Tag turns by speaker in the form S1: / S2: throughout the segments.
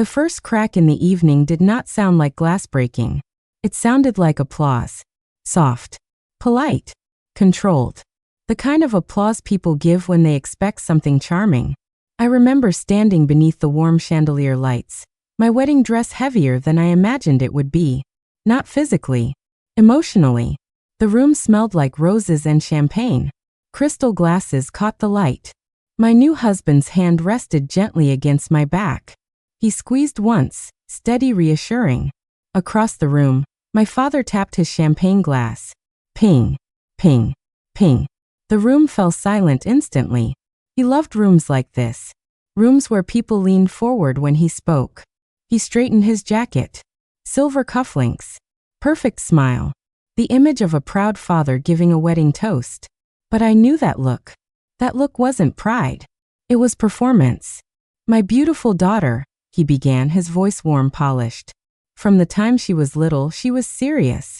S1: The first crack in the evening did not sound like glass breaking. It sounded like applause. Soft, polite, controlled. The kind of applause people give when they expect something charming. I remember standing beneath the warm chandelier lights, my wedding dress heavier than I imagined it would be. Not physically, emotionally. The room smelled like roses and champagne. Crystal glasses caught the light. My new husband's hand rested gently against my back. He squeezed once, steady, reassuring. Across the room, my father tapped his champagne glass. Ping, ping, ping. The room fell silent instantly. He loved rooms like this. Rooms where people leaned forward when he spoke. He straightened his jacket. Silver cufflinks. Perfect smile. The image of a proud father giving a wedding toast. But I knew that look. That look wasn't pride. It was performance. My beautiful daughter, he began, his voice warm, polished. From the time she was little, she was serious.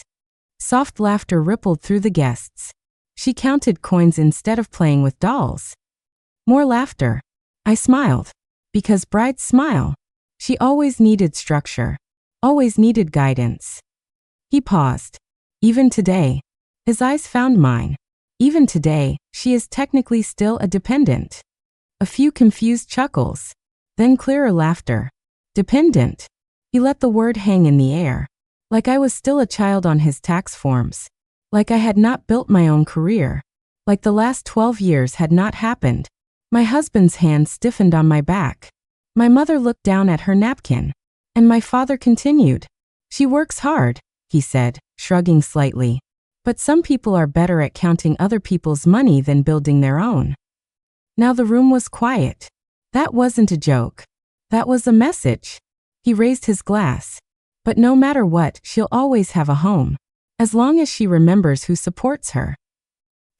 S1: Soft laughter rippled through the guests. She counted coins instead of playing with dolls. More laughter. I smiled. Because brides smile. She always needed structure. Always needed guidance. He paused. Even today. His eyes found mine. Even today, she is technically still a dependent. A few confused chuckles. Then clearer laughter. Dependent. He let the word hang in the air. Like I was still a child on his tax forms. Like I had not built my own career. Like the last 12 years had not happened. My husband's hand stiffened on my back. My mother looked down at her napkin. And my father continued. She works hard, he said, shrugging slightly. But some people are better at counting other people's money than building their own. Now the room was quiet. That wasn't a joke. That was a message. He raised his glass. But no matter what, she'll always have a home. As long as she remembers who supports her.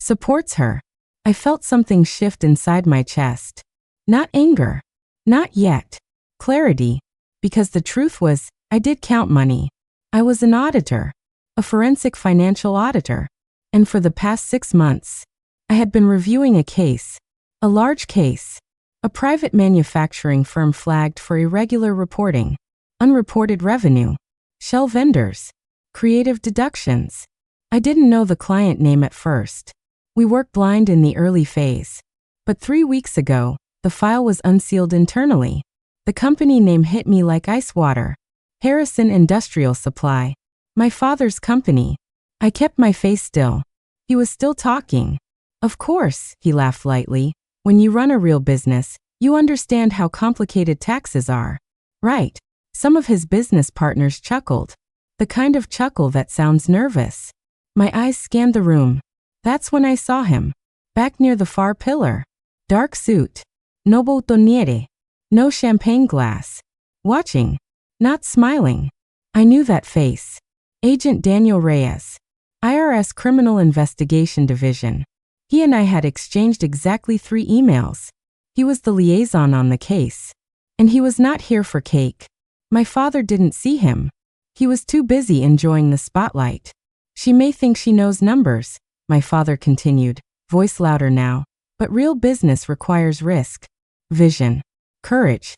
S1: Supports her. I felt something shift inside my chest. Not anger. Not yet. Clarity. Because the truth was, I did count money. I was an auditor. A forensic financial auditor. And for the past 6 months, I had been reviewing a case. A large case. A private manufacturing firm flagged for irregular reporting. Unreported revenue. Shell vendors. Creative deductions. I didn't know the client name at first. We worked blind in the early phase. But 3 weeks ago, the file was unsealed internally. The company name hit me like ice water. Harrison Industrial Supply. My father's company. I kept my face still. He was still talking. Of course, he laughed lightly. When you run a real business, you understand how complicated taxes are. Right. Some of his business partners chuckled. The kind of chuckle that sounds nervous. My eyes scanned the room. That's when I saw him. Back near the far pillar. Dark suit. No bottoniere. No champagne glass. Watching. Not smiling. I knew that face. Agent Daniel Reyes. IRS Criminal Investigation Division. He and I had exchanged exactly 3 emails. He was the liaison on the case. And he was not here for cake. My father didn't see him. He was too busy enjoying the spotlight. She may think she knows numbers, my father continued, voice louder now. But real business requires risk, vision, courage.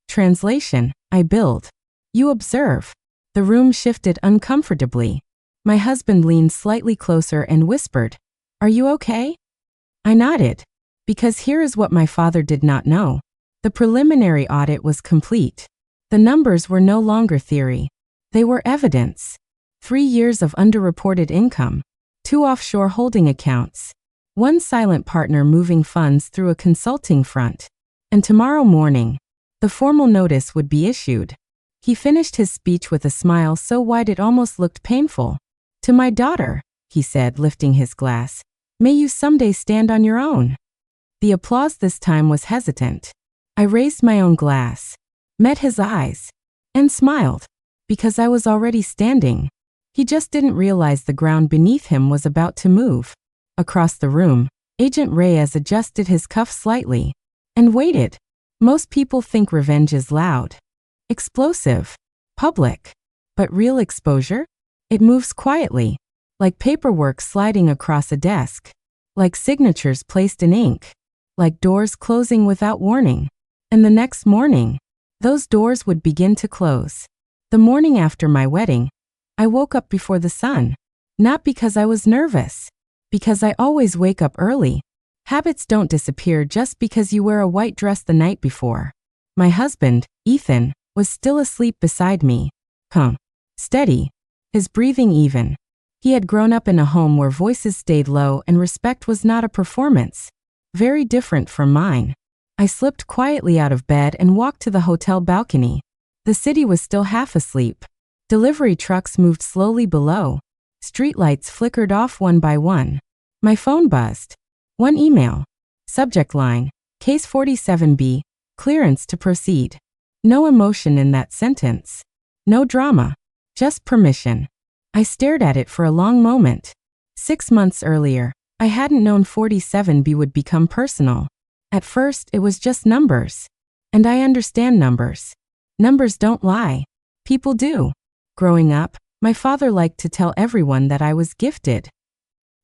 S1: Translation, I build. You observe. The room shifted uncomfortably. My husband leaned slightly closer and whispered, "Are you okay?" I nodded. Because here is what my father did not know. The preliminary audit was complete. The numbers were no longer theory. They were evidence. 3 years of underreported income. 2 offshore holding accounts. 1 silent partner moving funds through a consulting front. And tomorrow morning, the formal notice would be issued. He finished his speech with a smile so wide it almost looked painful. "To my daughter," he said, lifting his glass, "may you someday stand on your own." The applause this time was hesitant. I raised my own glass, met his eyes, and smiled. Because I was already standing. He just didn't realize the ground beneath him was about to move. Across the room, Agent Reyes adjusted his cuff slightly and waited. Most people think revenge is loud, explosive, public. But real exposure? It moves quietly, like paperwork sliding across a desk, like signatures placed in ink, like doors closing without warning. And the next morning, those doors would begin to close. The morning after my wedding, I woke up before the sun. Not because I was nervous, because I always wake up early. Habits don't disappear just because you wear a white dress the night before. My husband, Ethan, was still asleep beside me. Steady, his breathing even. He had grown up in a home where voices stayed low and respect was not a performance. Very different from mine. I slipped quietly out of bed and walked to the hotel balcony. The city was still half asleep. Delivery trucks moved slowly below. Streetlights flickered off one by one. My phone buzzed. One email. Subject line, Case 47B, clearance to proceed. No emotion in that sentence. No drama. Just permission. I stared at it for a long moment. 6 months earlier, I hadn't known 47B would become personal. At first, it was just numbers. And I understand numbers. Numbers don't lie. People do. Growing up, my father liked to tell everyone that I was gifted.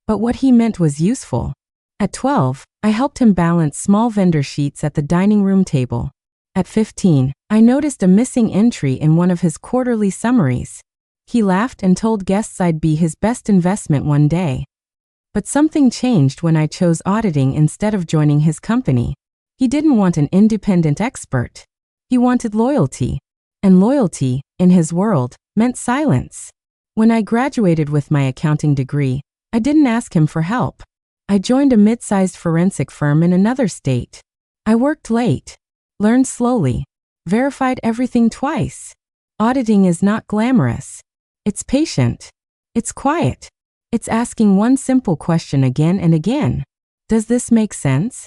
S1: But what he meant was useful. At 12, I helped him balance small vendor sheets at the dining room table. At 15, I noticed a missing entry in one of his quarterly summaries. He laughed and told guests I'd be his best investment one day. But something changed when I chose auditing instead of joining his company. He didn't want an independent expert. He wanted loyalty. And loyalty, in his world, meant silence. When I graduated with my accounting degree, I didn't ask him for help. I joined a mid-sized forensic firm in another state. I worked late, learned slowly, verified everything twice. Auditing is not glamorous. It's patient. It's quiet. It's asking one simple question again and again. Does this make sense?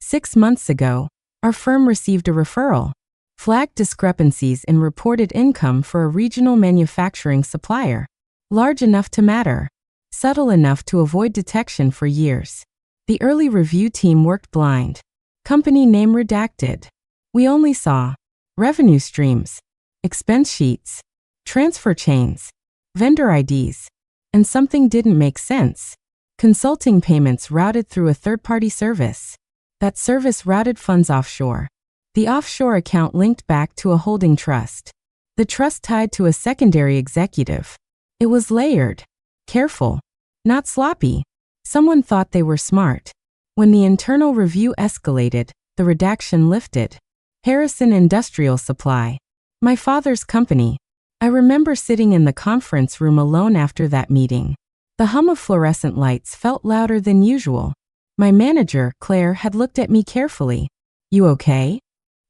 S1: 6 months ago, our firm received a referral. Flagged discrepancies in reported income for a regional manufacturing supplier. Large enough to matter. Subtle enough to avoid detection for years. The early review team worked blind. Company name redacted. We only saw revenue streams, expense sheets, transfer chains, vendor IDs, and something didn't make sense. Consulting payments routed through a third-party service. That service routed funds offshore. The offshore account linked back to a holding trust. The trust tied to a secondary executive. It was layered. Careful. Not sloppy. Someone thought they were smart. When the internal review escalated, the redaction lifted. Harrison Industrial Supply. My father's company. I remember sitting in the conference room alone after that meeting. The hum of fluorescent lights felt louder than usual. My manager, Claire, had looked at me carefully. You okay?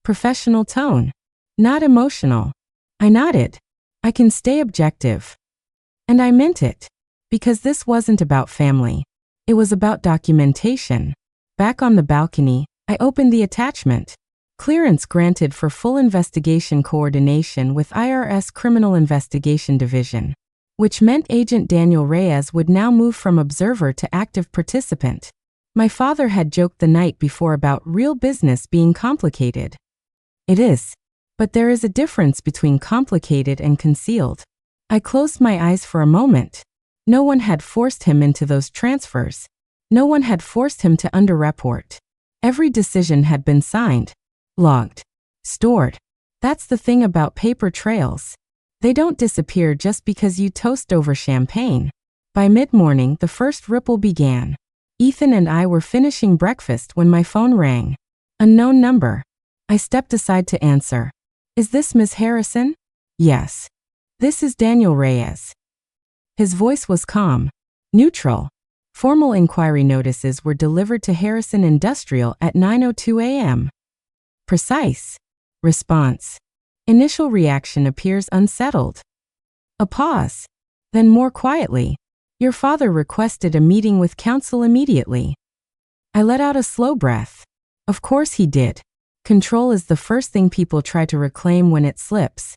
S1: Professional tone. Not emotional. I nodded. I can stay objective. And I meant it. Because this wasn't about family. It was about documentation. Back on the balcony, I opened the attachment. Clearance granted for full investigation coordination with IRS Criminal Investigation Division, which meant Agent Daniel Reyes would now move from observer to active participant. My father had joked the night before about real business being complicated. It is. But there is a difference between complicated and concealed. I closed my eyes for a moment. No one had forced him into those transfers. No one had forced him to underreport. Every decision had been signed, logged, stored. That's the thing about paper trails. They don't disappear just because you toast over champagne. By mid-morning, the first ripple began. Ethan and I were finishing breakfast when my phone rang. Unknown number. I stepped aside to answer. Is this Ms. Harrison? Yes. This is Daniel Reyes. His voice was calm, neutral. Formal inquiry notices were delivered to Harrison Industrial at 9:02 a.m. Precise. Response. Initial reaction appears unsettled. A pause. Then more quietly. Your father requested a meeting with counsel immediately. I let out a slow breath. Of course he did. Control is the first thing people try to reclaim when it slips.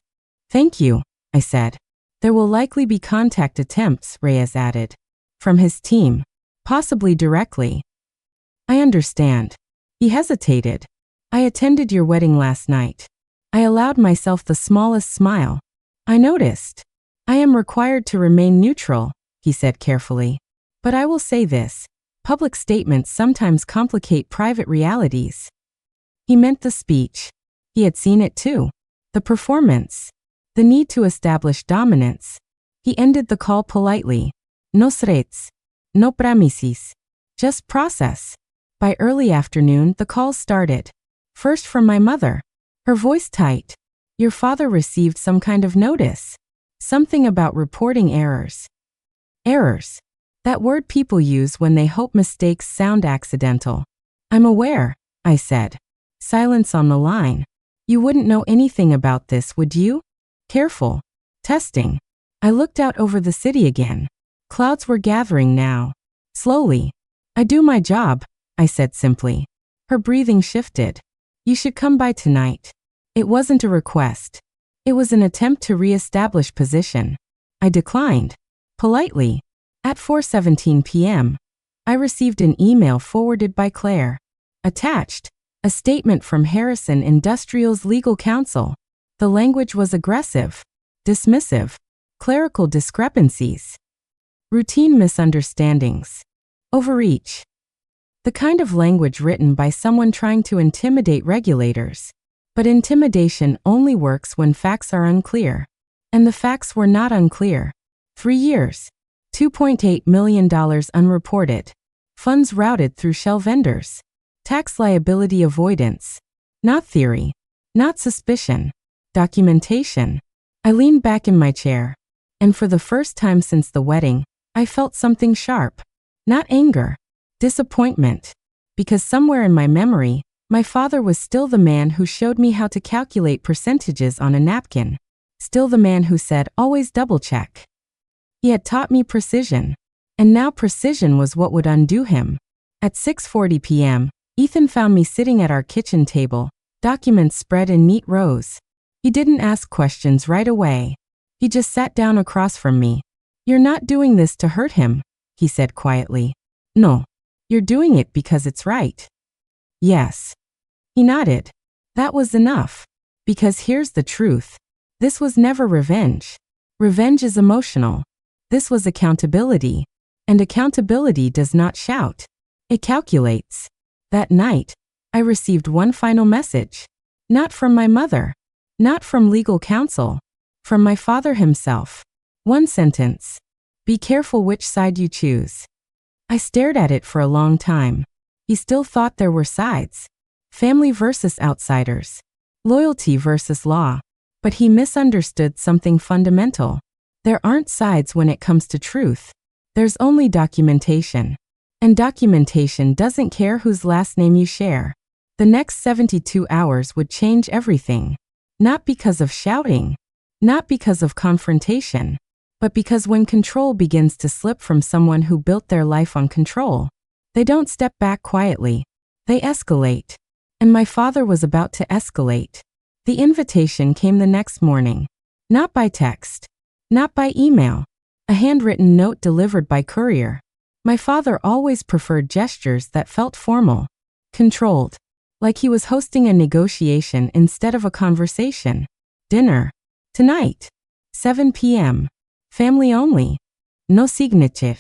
S1: Thank you, I said. There will likely be contact attempts, Reyes added. From his team. Possibly directly. I understand. He hesitated. I attended your wedding last night. I allowed myself the smallest smile. I noticed. I am required to remain neutral, he said carefully. But I will say this. Public statements sometimes complicate private realities. He meant the speech. He had seen it too. the performance, the need to establish dominance. He ended the call politely. No threats, no promises, just process. By early afternoon, the calls started. First from my mother, her voice tight. Your father received some kind of notice. Something about reporting errors. Errors. That word people use when they hope mistakes sound accidental. I'm aware, I said. Silence on the line. You wouldn't know anything about this, would you? Careful. Testing. I looked out over the city again. Clouds were gathering now. Slowly. I do my job, I said simply. Her breathing shifted. You should come by tonight. It wasn't a request. It was an attempt to re-establish position. I declined. Politely. At 4:17 p.m., I received an email forwarded by Claire. Attached, a statement from Harrison Industrial's legal counsel. The language was aggressive, dismissive, clerical discrepancies, routine misunderstandings, overreach. The kind of language written by someone trying to intimidate regulators. But intimidation only works when facts are unclear. And the facts were not unclear. 3 years. $2.8 million unreported. Funds routed through shell vendors. Tax liability avoidance. Not theory. Not suspicion. Documentation. I leaned back in my chair. And for the first time since the wedding, I felt something sharp. Not anger. Disappointment. Because somewhere in my memory, my father was still the man who showed me how to calculate percentages on a napkin. Still the man who said, always double check. He had taught me precision. And now precision was what would undo him. At 6:40 p.m., Ethan found me sitting at our kitchen table, documents spread in neat rows. He didn't ask questions right away. He just sat down across from me. You're not doing this to hurt him, he said quietly. No. You're doing it because it's right. Yes. He nodded. That was enough. Because here's the truth. This was never revenge. Revenge is emotional. This was accountability. And accountability does not shout. It calculates. That night, I received one final message. Not from my mother. Not from legal counsel. From my father himself. One sentence. Be careful which side you choose. I stared at it for a long time. He still thought there were sides. Family versus outsiders. Loyalty versus law. But he misunderstood something fundamental. There aren't sides when it comes to truth. There's only documentation. And documentation doesn't care whose last name you share. The next 72 hours would change everything. Not because of shouting. Not because of confrontation. But because when control begins to slip from someone who built their life on control, they don't step back quietly. They escalate. And my father was about to escalate. The invitation came the next morning. Not by text. Not by email. A handwritten note delivered by courier. My father always preferred gestures that felt formal. Controlled. Like he was hosting a negotiation instead of a conversation. Dinner. Tonight. 7 p.m. Family only. No signature.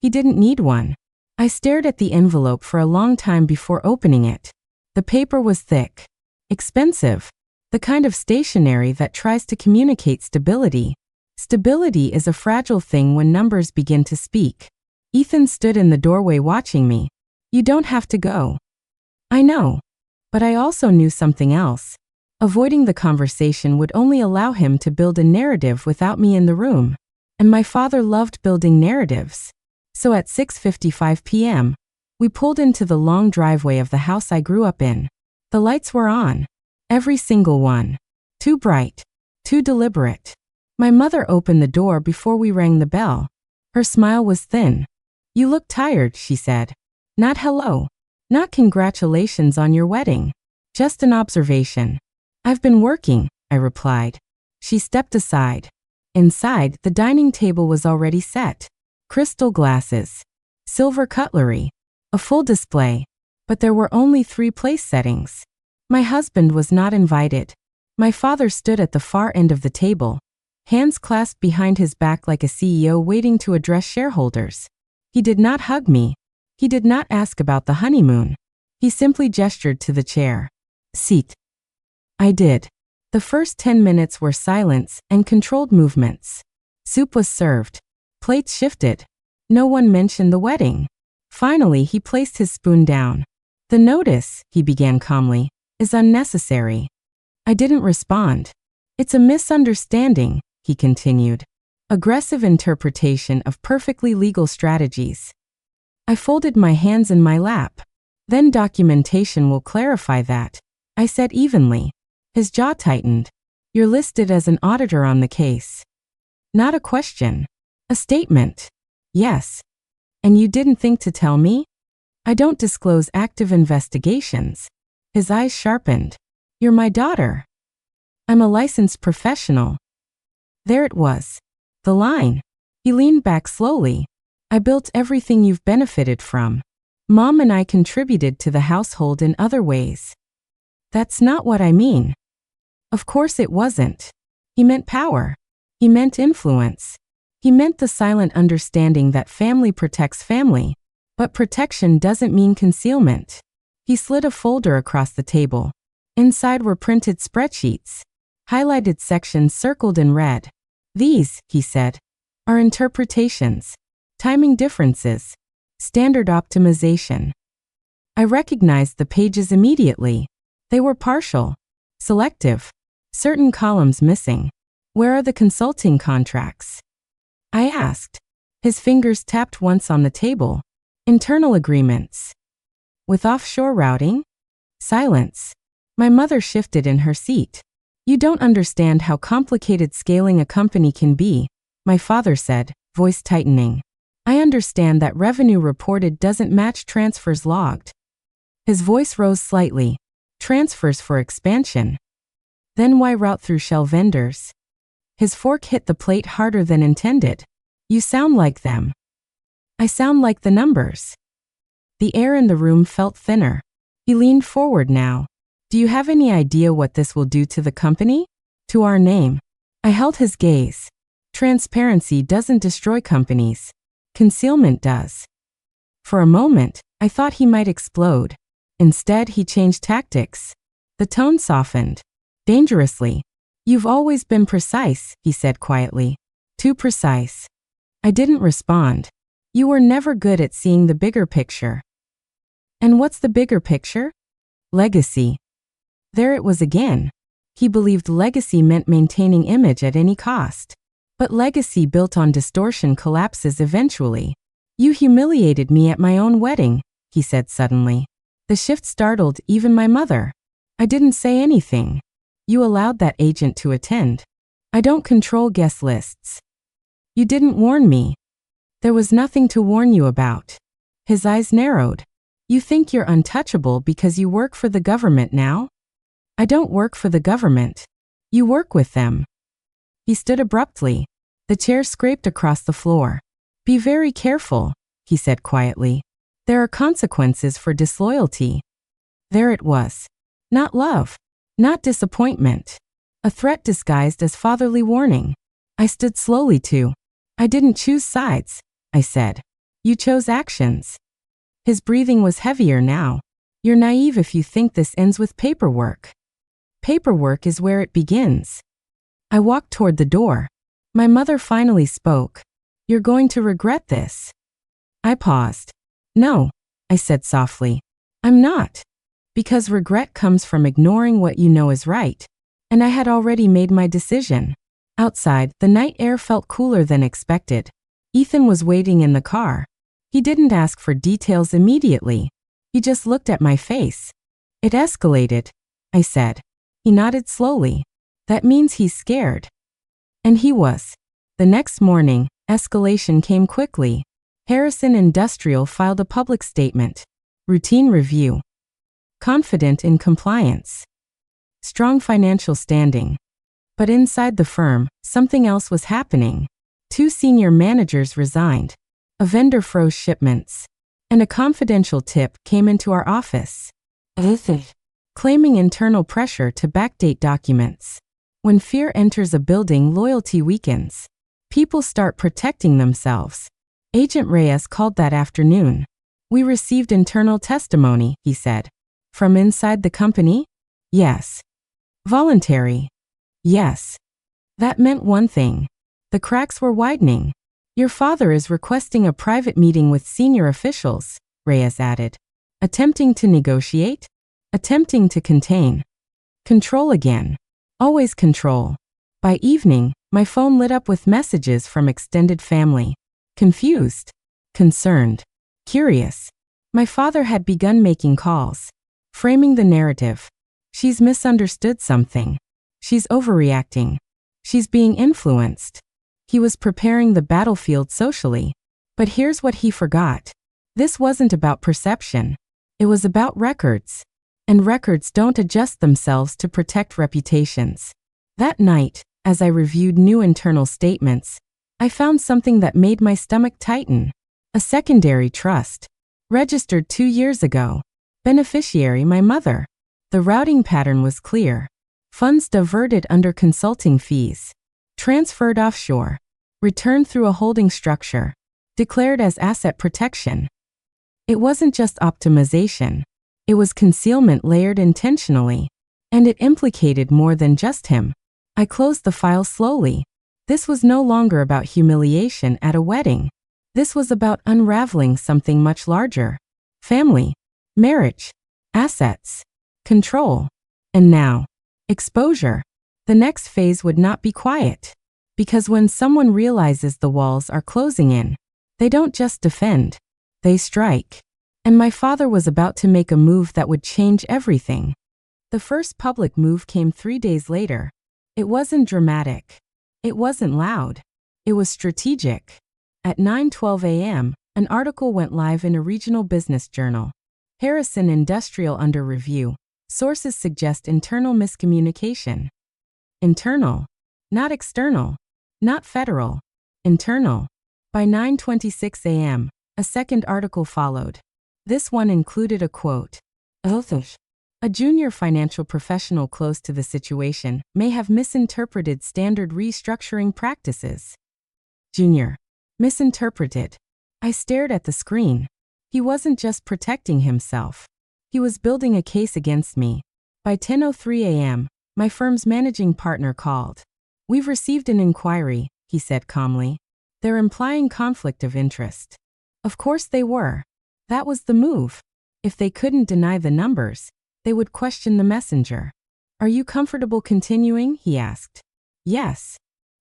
S1: He didn't need one. I stared at the envelope for a long time before opening it. The paper was thick. Expensive. The kind of stationery that tries to communicate stability. Stability is a fragile thing when numbers begin to speak. Ethan stood in the doorway watching me. You don't have to go. I know. But I also knew something else. Avoiding the conversation would only allow him to build a narrative without me in the room. And my father loved building narratives. So at 6:55 p.m., we pulled into the long driveway of the house I grew up in. The lights were on. Every single one. Too bright. Too deliberate. My mother opened the door before we rang the bell. Her smile was thin. You look tired, she said. Not hello. Not congratulations on your wedding. Just an observation. I've been working, I replied. She stepped aside. Inside, the dining table was already set. Crystal glasses. Silver cutlery. A full display. But there were only 3 place settings. My husband was not invited. My father stood at the far end of the table, hands clasped behind his back like a CEO waiting to address shareholders. He did not hug me. He did not ask about the honeymoon. He simply gestured to the chair. Seat. I did. The first 10 minutes were silence and controlled movements. Soup was served. Plates shifted. No one mentioned the wedding. Finally, he placed his spoon down. "The notice," he began calmly, "is unnecessary." I didn't respond. "It's a misunderstanding," he continued. "Aggressive interpretation of perfectly legal strategies." I folded my hands in my lap. "Then documentation will clarify that," I said evenly. His jaw tightened. "You're listed as an auditor on the case." Not a question. A statement. "Yes." "And you didn't think to tell me?" "I don't disclose active investigations." His eyes sharpened. "You're my daughter." "I'm a licensed professional." There it was. The line. He leaned back slowly. "I built everything you've benefited from. Mom and I contributed to the household in other ways." "That's not what I mean." Of course it wasn't. He meant power. He meant influence. He meant the silent understanding that family protects family. But protection doesn't mean concealment. He slid a folder across the table. Inside were printed spreadsheets. Highlighted sections circled in red. "These," he said, "are interpretations. Timing differences. Standard optimization." I recognized the pages immediately. They were partial. Selective. Certain columns missing. "Where are the consulting contracts?" I asked. His fingers tapped once on the table. "Internal agreements." "With offshore routing?" Silence. My mother shifted in her seat. "You don't understand how complicated scaling a company can be," my father said, voice tightening. "I understand that revenue reported doesn't match transfers logged." His voice rose slightly. "Transfers for expansion. Then why route through shell vendors?" His fork hit the plate harder than intended. "You sound like them." "I sound like the numbers." The air in the room felt thinner. He leaned forward now. "Do you have any idea what this will do to the company? To our name?" I held his gaze. "Transparency doesn't destroy companies. Concealment does." For a moment, I thought he might explode. Instead, he changed tactics. The tone softened. Dangerously. "You've always been precise," he said quietly. "Too precise." I didn't respond. "You were never good at seeing the bigger picture." "And what's the bigger picture?" "Legacy." There it was again. He believed legacy meant maintaining image at any cost. But legacy built on distortion collapses eventually. "You humiliated me at my own wedding," he said suddenly. The shift startled even my mother. I didn't say anything. "You allowed that agent to attend." "I don't control guest lists." "You didn't warn me." "There was nothing to warn you about." His eyes narrowed. "You think you're untouchable because you work for the government now?" "I don't work for the government." "You work with them." He stood abruptly. The chair scraped across the floor. "Be very careful," he said quietly. "There are consequences for disloyalty." There it was. Not love. Not disappointment. A threat disguised as fatherly warning. I stood slowly to. "I didn't choose sides," I said. "You chose actions." His breathing was heavier now. "You're naive if you think this ends with paperwork. Paperwork is where it begins." I walked toward the door. My mother finally spoke. "You're going to regret this." I paused. "No," I said softly. "I'm not." Because regret comes from ignoring what you know is right. And I had already made my decision. Outside, the night air felt cooler than expected. Ethan was waiting in the car. He didn't ask for details immediately. He just looked at my face. "It escalated," I said. He nodded slowly. "That means he's scared." And he was. The next morning, escalation came quickly. Harrison Industrial filed a public statement. Routine review. Confident in compliance. Strong financial standing. But inside the firm, something else was happening. 2 senior managers resigned. A vendor froze shipments. And a confidential tip came into our office. Claiming internal pressure to backdate documents. When fear enters a building, loyalty weakens. People start protecting themselves. Agent Reyes called that afternoon. "We received internal testimony," he said. "From inside the company?" "Yes." "Voluntary?" Yes. That meant one thing. The cracks were widening. Your father is requesting a private meeting with senior officials, Reyes added. Attempting to negotiate? Attempting to contain. Control again. Always control. By evening, my phone lit up with messages from extended family. Confused. Concerned. Curious. My father had begun making calls. Framing the narrative. She's misunderstood something. She's overreacting. She's being influenced. He was preparing the battlefield socially. But here's what he forgot. This wasn't about perception. It was about records. And records don't adjust themselves to protect reputations. That night, as I reviewed new internal statements, I found something that made my stomach tighten. A secondary trust. Registered 2 years ago. Beneficiary my mother. The routing pattern was clear. Funds diverted under consulting fees. Transferred offshore. Returned through a holding structure. Declared as asset protection. It wasn't just optimization. It was concealment layered intentionally. And it implicated more than just him. I closed the file slowly. This was no longer about humiliation at a wedding. This was about unraveling something much larger. Family. Marriage. Assets. Control. And now, exposure. The next phase would not be quiet. Because when someone realizes the walls are closing in, they don't just defend. They strike. And my father was about to make a move that would change everything. The first public move came 3 days later. It wasn't dramatic. It wasn't loud. It was strategic. At 9:12 a.m., an article went live in a regional business journal. Harrison Industrial under review. Sources suggest internal miscommunication. Internal. Not external. Not federal. Internal. By 9:26 a.m., a second article followed. This one included a quote. A junior financial professional close to the situation may have misinterpreted standard restructuring practices. Junior. Misinterpreted. I stared at the screen. He wasn't just protecting himself. He was building a case against me. By 10:03 a.m., my firm's managing partner called. We've received an inquiry, he said calmly. They're implying conflict of interest. Of course they were. That was the move. If they couldn't deny the numbers, they would question the messenger. Are you comfortable continuing? He asked. Yes.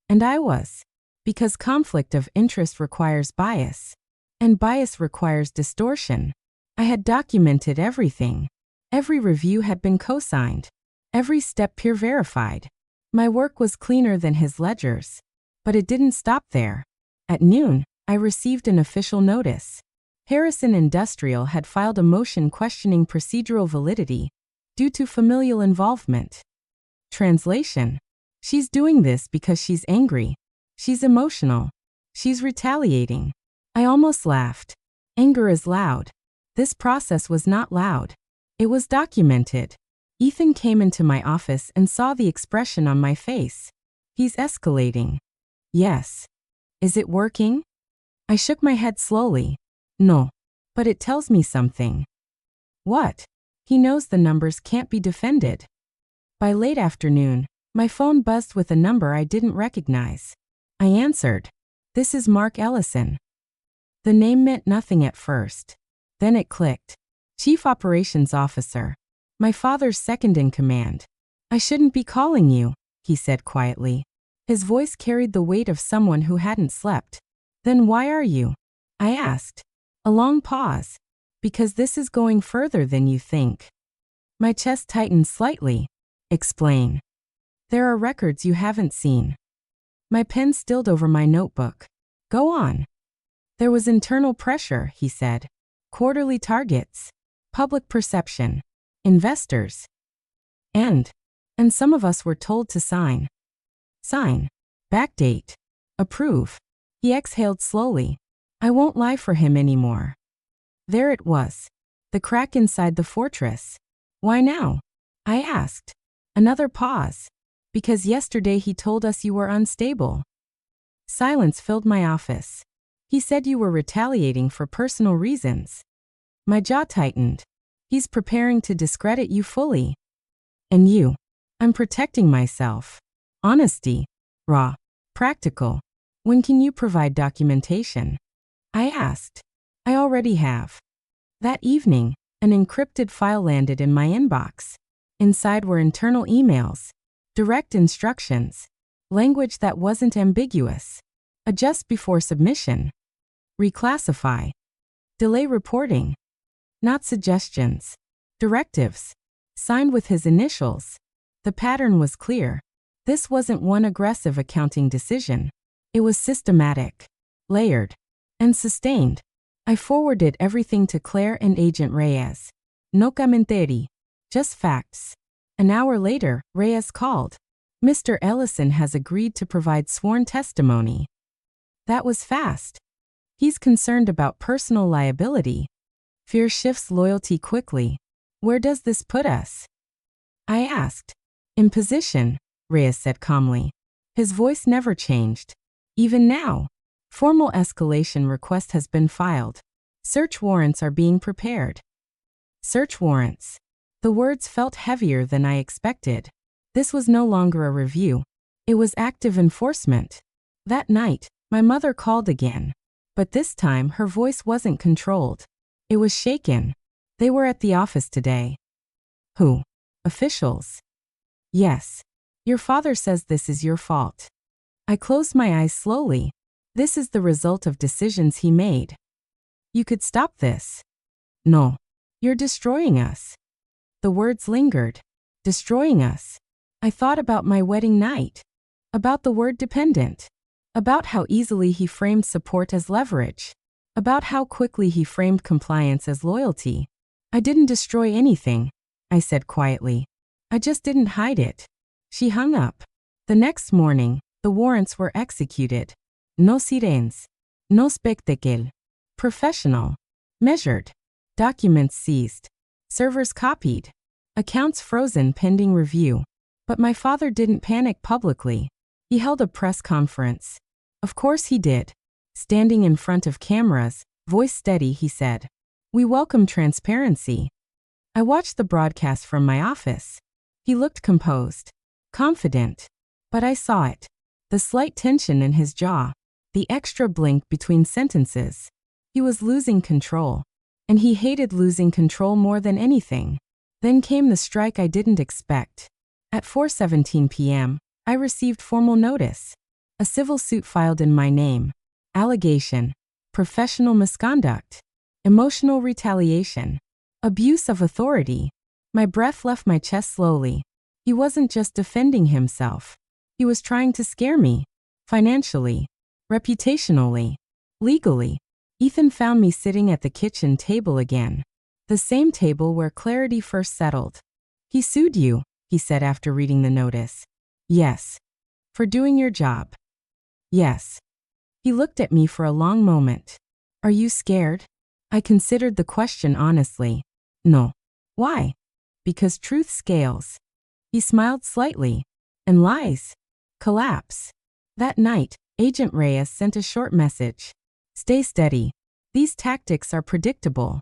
S1: And I was. Because conflict of interest requires bias. And bias requires distortion. I had documented everything. Every review had been co-signed. Every step peer verified. My work was cleaner than his ledgers. But it didn't stop there. At noon, I received an official notice. Harrison Industrial had filed a motion questioning procedural validity due to familial involvement. Translation. She's doing this because she's angry. She's emotional. She's retaliating. I almost laughed. Anger is loud. This process was not loud. It was documented. Ethan came into my office and saw the expression on my face. He's escalating. Yes. Is it working? I shook my head slowly. No. But it tells me something. What? He knows the numbers can't be defended. By late afternoon, my phone buzzed with a number I didn't recognize. I answered. This is Mark Ellison. The name meant nothing at first. Then it clicked. Chief Operations Officer. My father's second in command. I shouldn't be calling you, he said quietly. His voice carried the weight of someone who hadn't slept. Then why are you? I asked. A long pause. Because this is going further than you think. My chest tightened slightly. Explain. There are records you haven't seen. My pen stilled over my notebook. Go on. There was internal pressure, he said. Quarterly targets. Public perception. Investors. And some of us were told to sign. Sign. Backdate. Approve. He exhaled slowly. I won't lie for him anymore. There it was. The crack inside the fortress. Why now? I asked. Another pause. Because yesterday he told us you were unstable. Silence filled my office. He said you were retaliating for personal reasons. My jaw tightened. He's preparing to discredit you fully. And you. I'm protecting myself. Honesty. Raw. Practical. When can you provide documentation? I asked. I already have. That evening, an encrypted file landed in my inbox. Inside were internal emails, direct instructions, language that wasn't ambiguous. Adjust before submission. Reclassify. Delay reporting. Not suggestions. Directives. Signed with his initials. The pattern was clear. This wasn't one aggressive accounting decision. It was systematic, layered, and sustained. I forwarded everything to Claire and Agent Reyes. No commentary. Just facts. An hour later, Reyes called. Mr. Ellison has agreed to provide sworn testimony. That was fast. He's concerned about personal liability. Fear shifts loyalty quickly. Where does this put us? I asked. In position, Reyes said calmly. His voice never changed. Even now. Formal escalation request has been filed. Search warrants are being prepared. Search warrants. The words felt heavier than I expected. This was no longer a review. It was active enforcement. That night, my mother called again. But this time her voice wasn't controlled. It was shaken. They were at the office today. Who? Officials? Yes. Your father says this is your fault. I closed my eyes slowly. This is the result of decisions he made. You could stop this. No. You're destroying us. The words lingered. Destroying us. I thought about my wedding night. About the word dependent. About how easily he framed support as leverage. About how quickly he framed compliance as loyalty. I didn't destroy anything, I said quietly. I just didn't hide it. She hung up. The next morning, the warrants were executed. No sirens. No spectacle. Professional. Measured. Documents seized. Servers copied. Accounts frozen pending review. But my father didn't panic publicly. He held a press conference. Of course he did. Standing in front of cameras, voice steady, he said, "We welcome transparency." I watched the broadcast from my office. He looked composed, confident. But I saw it. The slight tension in his jaw. The extra blink between sentences. He was losing control. And he hated losing control more than anything. Then came the strike I didn't expect. At 4:17 p.m., I received formal notice. A civil suit filed in my name. Allegation. Professional misconduct. Emotional retaliation. Abuse of authority. My breath left my chest slowly. He wasn't just defending himself. He was trying to scare me. Financially. Reputationally. Legally. Ethan found me sitting at the kitchen table again. The same table where clarity first settled. He sued you, he said after reading the notice. Yes. For doing your job. Yes. He looked at me for a long moment. Are you scared? I considered the question honestly. No. Why? Because truth scales. He smiled slightly. And lies collapse. That night, Agent Reyes sent a short message. Stay steady. These tactics are predictable.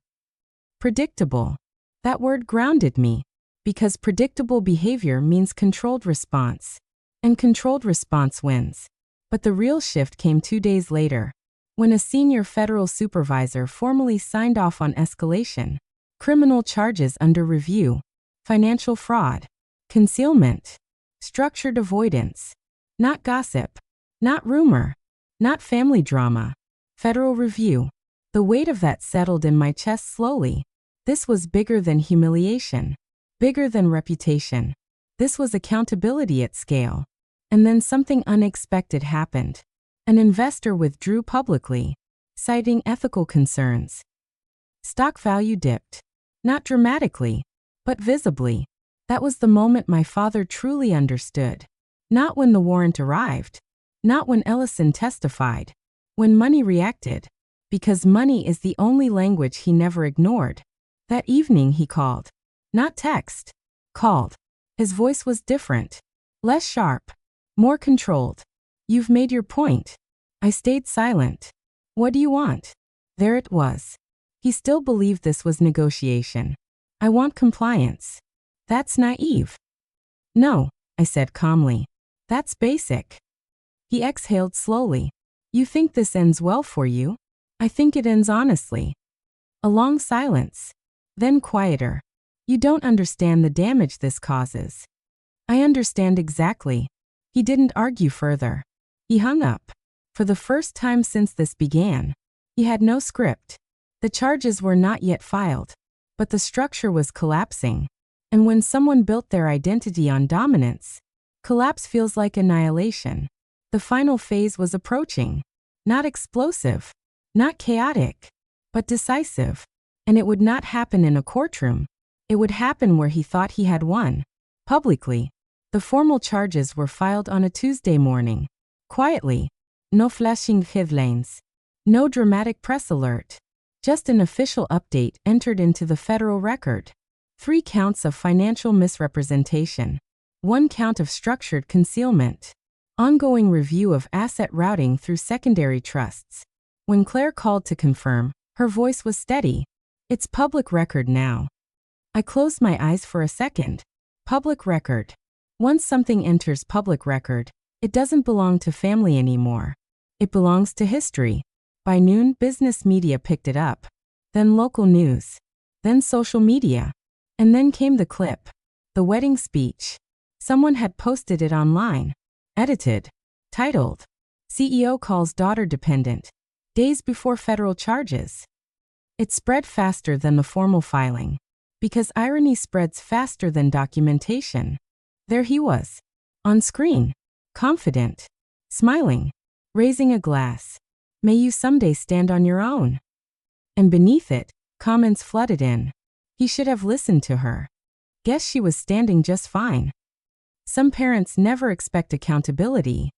S1: Predictable. That word grounded me. Because predictable behavior means controlled response. And controlled response wins. But the real shift came 2 days later. When a senior federal supervisor formally signed off on escalation. Criminal charges under review. Financial fraud. Concealment. Structured avoidance. Not gossip. Not rumor. Not family drama. Federal review. The weight of that settled in my chest slowly. This was bigger than humiliation. Bigger than reputation. This was accountability at scale. And then something unexpected happened. An investor withdrew publicly, citing ethical concerns. Stock value dipped. Not dramatically, but visibly. That was the moment my father truly understood. Not when the warrant arrived. Not when Ellison testified. When money reacted. Because money is the only language he never ignored. That evening he called. Not text. Called. His voice was different. Less sharp. More controlled. You've made your point. I stayed silent. What do you want? There it was. He still believed this was negotiation. I want compliance. That's naive. No, I said calmly. That's basic. He exhaled slowly. You think this ends well for you? I think it ends honestly. A long silence. Then quieter. You don't understand the damage this causes. I understand exactly. He didn't argue further. He hung up. For the first time since this began, he had no script. The charges were not yet filed, but the structure was collapsing. And when someone built their identity on dominance, collapse feels like annihilation. The final phase was approaching. Not explosive, not chaotic, but decisive. And it would not happen in a courtroom. It would happen where he thought he had won. Publicly. The formal charges were filed on a Tuesday morning. Quietly. No flashing headlines. No dramatic press alert. Just an official update entered into the federal record. 3 counts of financial misrepresentation. 1 count of structured concealment. Ongoing review of asset routing through secondary trusts. When Claire called to confirm, her voice was steady. It's public record now. I closed my eyes for a second. Public record. Once something enters public record, it doesn't belong to family anymore. It belongs to history. By noon, business media picked it up. Then local news. Then social media. And then came the clip. The wedding speech. Someone had posted it online. Edited. Titled. CEO calls daughter dependent. Days before federal charges. It spread faster than the formal filing. Because irony spreads faster than documentation. There he was. On screen. Confident. Smiling. Raising a glass. May you someday stand on your own. And beneath it, comments flooded in. He should have listened to her. Guess she was standing just fine. Some parents never expect accountability.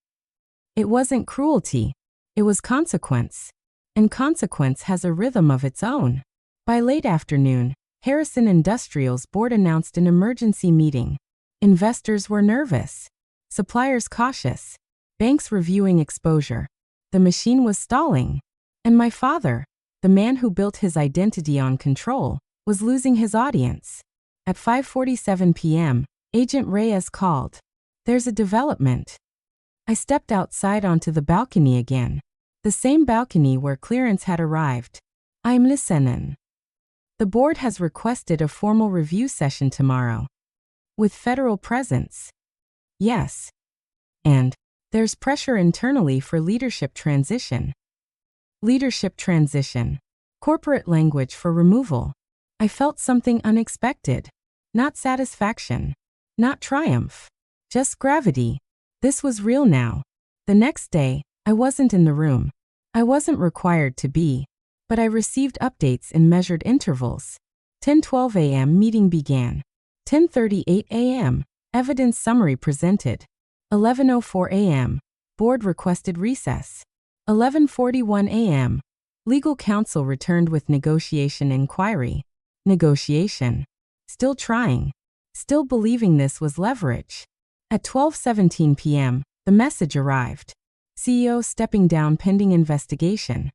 S1: It wasn't cruelty. It was consequence. And consequence has a rhythm of its own. By late afternoon, Harrison Industrial's board announced an emergency meeting. Investors were nervous. Suppliers cautious. Banks reviewing exposure. The machine was stalling. And my father, the man who built his identity on control, was losing his audience. At 5:47 p.m., Agent Reyes called. There's a development. I stepped outside onto the balcony again. The same balcony where clearance had arrived. I'm listening. The board has requested a formal review session tomorrow. With federal presence. Yes. And there's pressure internally for leadership transition. Leadership transition. Corporate language for removal. I felt something unexpected. Not satisfaction. Not triumph. Just gravity. This was real now. The next day, I wasn't in the room. I wasn't required to be. But I received updates in measured intervals. 10:12 a.m. meeting began. 10:38 a.m. Evidence summary presented. 11:04 a.m. Board requested recess. 11:41 a.m. Legal counsel returned with negotiation inquiry. Negotiation. Still trying. Still believing this was leverage. At 12:17 p.m., the message arrived. CEO stepping down pending investigation.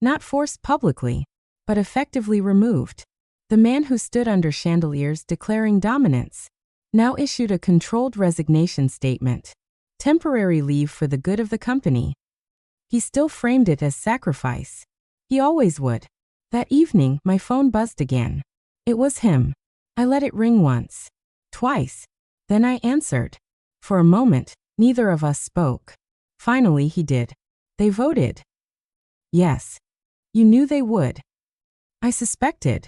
S1: Not forced publicly, but effectively removed. The man who stood under chandeliers declaring dominance now issued a controlled resignation statement. Temporary leave for the good of the company. He still framed it as sacrifice. He always would. That evening, my phone buzzed again. It was him. I let it ring once. Twice. Then I answered. For a moment, neither of us spoke. Finally, he did. They voted. Yes. You knew they would. I suspected.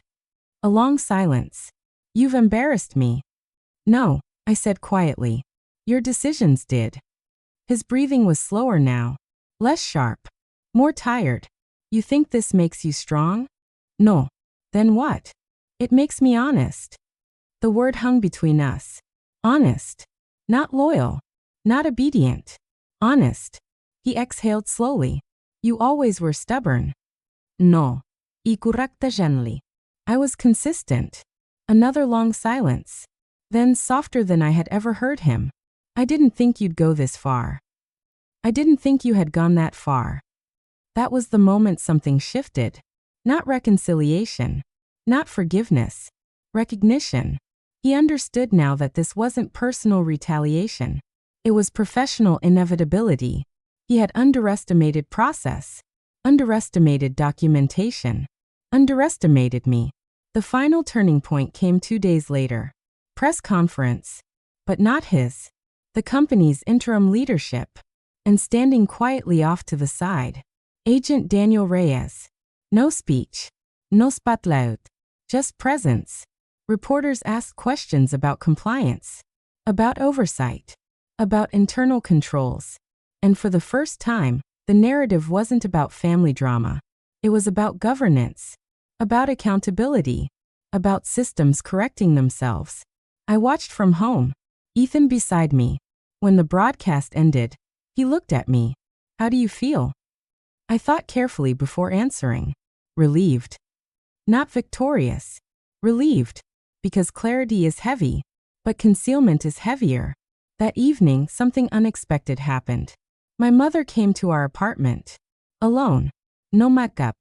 S1: A long silence. You've embarrassed me. No, I said quietly. Your decisions did. His breathing was slower now. Less sharp. More tired. You think this makes you strong? No. Then what? It makes me honest. The word hung between us. Honest. Not loyal. Not obedient. Honest. He exhaled slowly. You always were stubborn. No. Y correctamente. I was consistent. Another long silence. Then softer than I had ever heard him. I didn't think you'd go this far. I didn't think you had gone that far. That was the moment something shifted. Not reconciliation. Not forgiveness. Recognition. He understood now that this wasn't personal retaliation. It was professional inevitability. He had underestimated process, underestimated documentation, underestimated me. The final turning point came 2 days later. Press conference. But not his. The company's interim leadership. And standing quietly off to the side, Agent Daniel Reyes. No speech. No spotlight. Just presence. Reporters asked questions about compliance, about oversight, about internal controls. And for the first time, the narrative wasn't about family drama. It was about governance, about accountability, about systems correcting themselves. I watched from home, Ethan beside me. When the broadcast ended, he looked at me. How do you feel? I thought carefully before answering. Relieved. Not victorious. Relieved. Because clarity is heavy, but concealment is heavier. That evening, something unexpected happened. My mother came to our apartment. Alone. No makeup.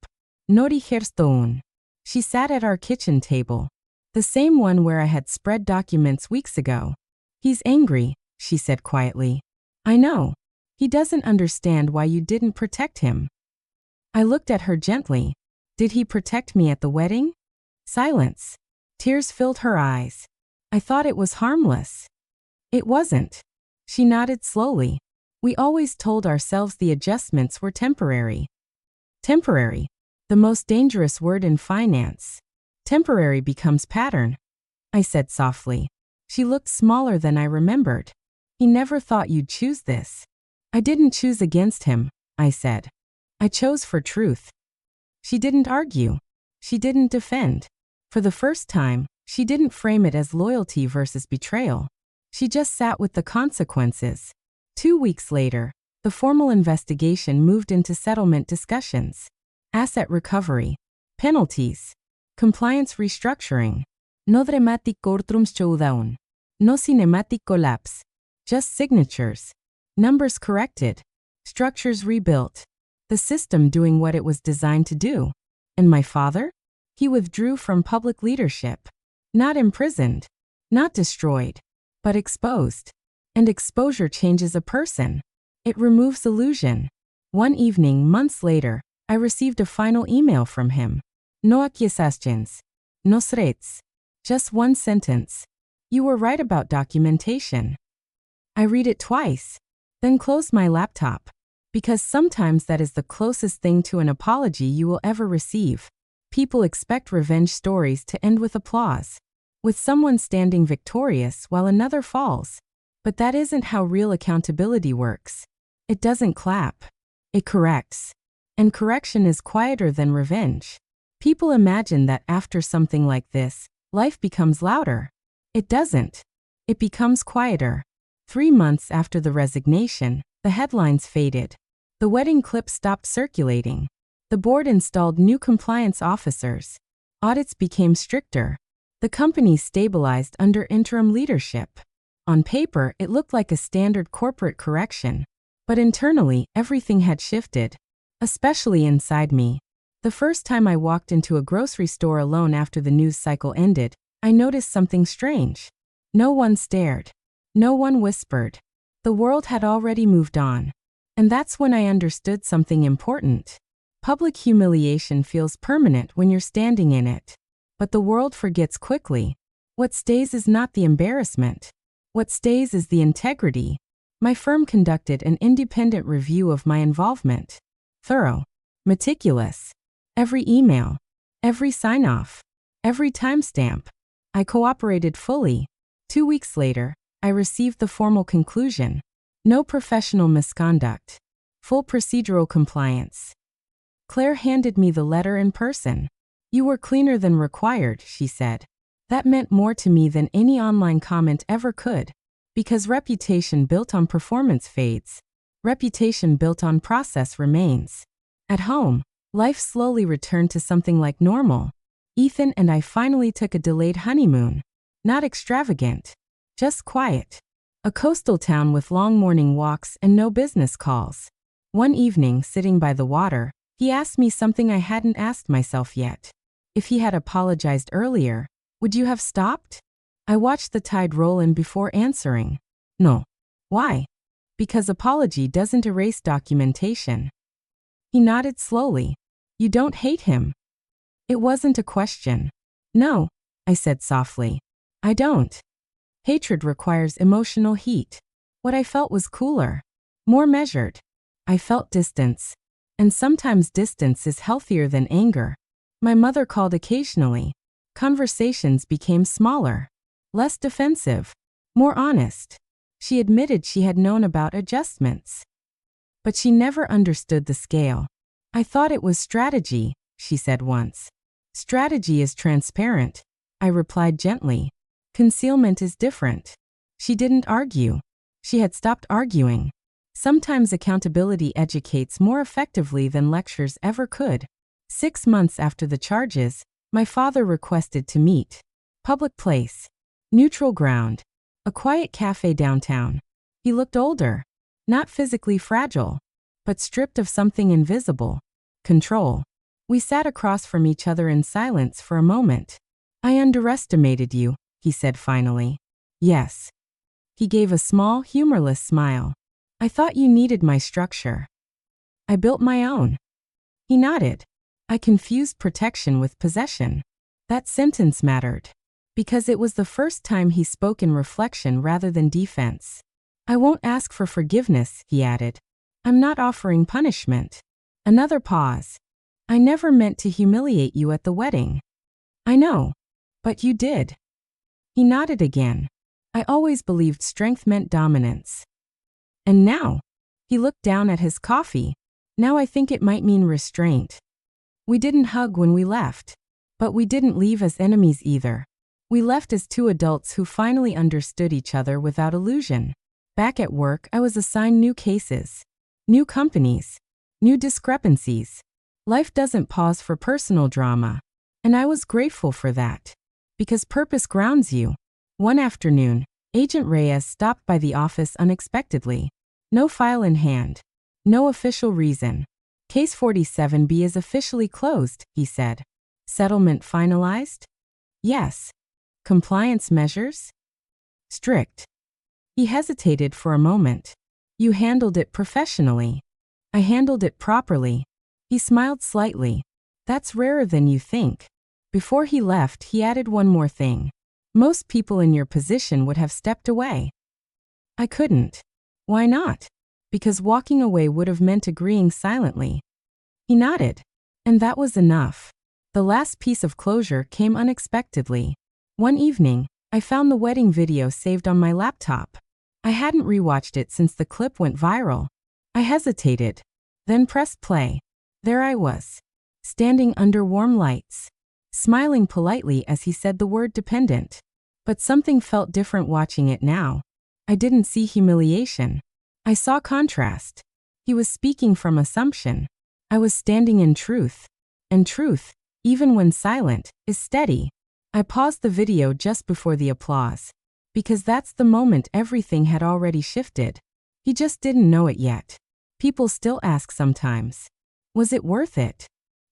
S1: No rehearsal. She sat at our kitchen table. The same one where I had spread documents weeks ago. He's angry, she said quietly. I know. He doesn't understand why you didn't protect him. I looked at her gently. Did he protect me at the wedding? Silence. Tears filled her eyes. I thought it was harmless. It wasn't. She nodded slowly. We always told ourselves the adjustments were temporary. Temporary. The most dangerous word in finance. Temporary becomes pattern. I said softly. She looked smaller than I remembered. He never thought you'd choose this. I didn't choose against him, I said. I chose for truth. She didn't argue. She didn't defend. For the first time, she didn't frame it as loyalty versus betrayal. She just sat with the consequences. 2 weeks later, the formal investigation moved into settlement discussions. Asset recovery. Penalties. Compliance restructuring. No dramatic courtrooms showdown. No cinematic collapse. Just signatures. Numbers corrected. Structures rebuilt. The system doing what it was designed to do. And my father? He withdrew from public leadership. Not imprisoned. Not destroyed. But exposed. And exposure changes a person. It removes illusion. One evening, months later, I received a final email from him. No accusations. No threats. Just one sentence. You were right about documentation. I read it twice. Then closed my laptop. Because sometimes that is the closest thing to an apology you will ever receive. People expect revenge stories to end with applause. With someone standing victorious while another falls. But that isn't how real accountability works. It doesn't clap. It corrects. And correction is quieter than revenge. People imagine that after something like this, life becomes louder. It doesn't. It becomes quieter. 3 months after the resignation, the headlines faded. The wedding clip stopped circulating. The board installed new compliance officers. Audits became stricter. The company stabilized under interim leadership. On paper, it looked like a standard corporate correction. But internally, everything had shifted. Especially inside me. The first time I walked into a grocery store alone after the news cycle ended, I noticed something strange. No one stared. No one whispered. The world had already moved on. And that's when I understood something important. Public humiliation feels permanent when you're standing in it. But the world forgets quickly. What stays is not the embarrassment. What stays is the integrity. My firm conducted an independent review of my involvement. Thorough. Meticulous. Every email. Every sign-off. Every timestamp. I cooperated fully. 2 weeks later, I received the formal conclusion. No professional misconduct. Full procedural compliance. Claire handed me the letter in person. You were cleaner than required, she said. That meant more to me than any online comment ever could. Because reputation built on performance fades. Reputation built on process remains. At home, life slowly returned to something like normal. Ethan and I finally took a delayed honeymoon. Not extravagant. Just quiet. A coastal town with long morning walks and no business calls. One evening, sitting by the water, he asked me something I hadn't asked myself yet. If he had apologized earlier, would you have stopped? I watched the tide roll in before answering. No. Why? Because apology doesn't erase documentation. He nodded slowly. You don't hate him? It wasn't a question. No, I said softly. I don't. Hatred requires emotional heat. What I felt was cooler, more measured. I felt distance. And sometimes distance is healthier than anger. My mother called occasionally. Conversations became smaller, less defensive, more honest. She admitted she had known about adjustments. But she never understood the scale. I thought it was strategy, she said once. Strategy is transparent, I replied gently. Concealment is different. She didn't argue. She had stopped arguing. Sometimes accountability educates more effectively than lectures ever could. 6 months after the charges, my father requested to meet. Public place. Neutral ground. A quiet cafe downtown. He looked older. Not physically fragile, but stripped of something invisible. Control. We sat across from each other in silence for a moment. I underestimated you, he said finally. Yes. He gave a small, humorless smile. I thought you needed my structure. I built my own. He nodded. I confused protection with possession. That sentence mattered, because it was the first time he spoke in reflection rather than defense. I won't ask for forgiveness, he added. I'm not offering punishment. Another pause. I never meant to humiliate you at the wedding. I know, but you did. He nodded again. I always believed strength meant dominance. And now? He looked down at his coffee. Now I think it might mean restraint. We didn't hug when we left. But we didn't leave as enemies either. We left as two adults who finally understood each other without illusion. Back at work, I was assigned new cases, new companies, new discrepancies. Life doesn't pause for personal drama. And I was grateful for that. Because purpose grounds you. One afternoon, Agent Reyes stopped by the office unexpectedly. No file in hand. No official reason. Case 47B is officially closed, he said. Settlement finalized? Yes. Compliance measures? Strict. He hesitated for a moment. You handled it professionally. I handled it properly. He smiled slightly. That's rarer than you think. Before he left, he added one more thing. Most people in your position would have stepped away. I couldn't. Why not? Because walking away would have meant agreeing silently. He nodded. And that was enough. The last piece of closure came unexpectedly. One evening, I found the wedding video saved on my laptop. I hadn't rewatched it since the clip went viral. I hesitated, then pressed play. There I was, standing under warm lights, smiling politely as he said the word dependent. But something felt different watching it now. I didn't see humiliation. I saw contrast. He was speaking from assumption. I was standing in truth. And truth, even when silent, is steady. I paused the video just before the applause. Because that's the moment everything had already shifted. He just didn't know it yet. People still ask sometimes. Was it worth it?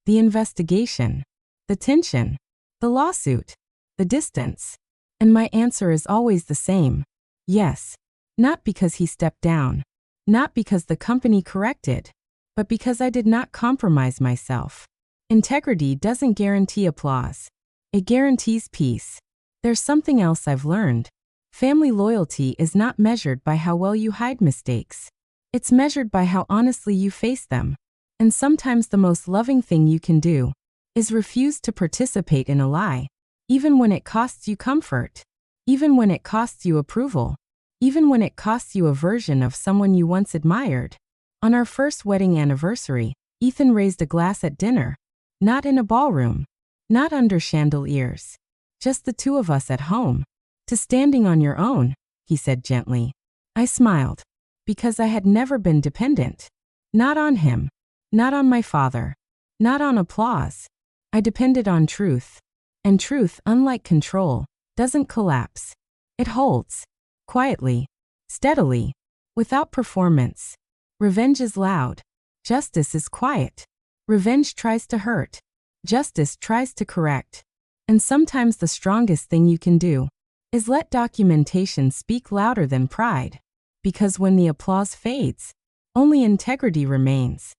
S1: The investigation, the tension, the lawsuit, the distance. And my answer is always the same. Yes. Not because he stepped down. Not because the company corrected. But because I did not compromise myself. Integrity doesn't guarantee applause. It guarantees peace. There's something else I've learned. Family loyalty is not measured by how well you hide mistakes. It's measured by how honestly you face them. And sometimes the most loving thing you can do is refuse to participate in a lie, even when it costs you comfort, even when it costs you approval, even when it costs you a version of someone you once admired. On our first wedding anniversary, Ethan raised a glass at dinner, not in a ballroom, not under chandeliers, just the two of us at home. To standing on your own, he said gently. I smiled, because I had never been dependent. Not on him, not on my father, not on applause. I depended on truth. And truth, unlike control, doesn't collapse. It holds, quietly, steadily, without performance. Revenge is loud. Justice is quiet. Revenge tries to hurt. Justice tries to correct. And sometimes the strongest thing you can do is let documentation speak louder than pride. Because when the applause fades, only integrity remains.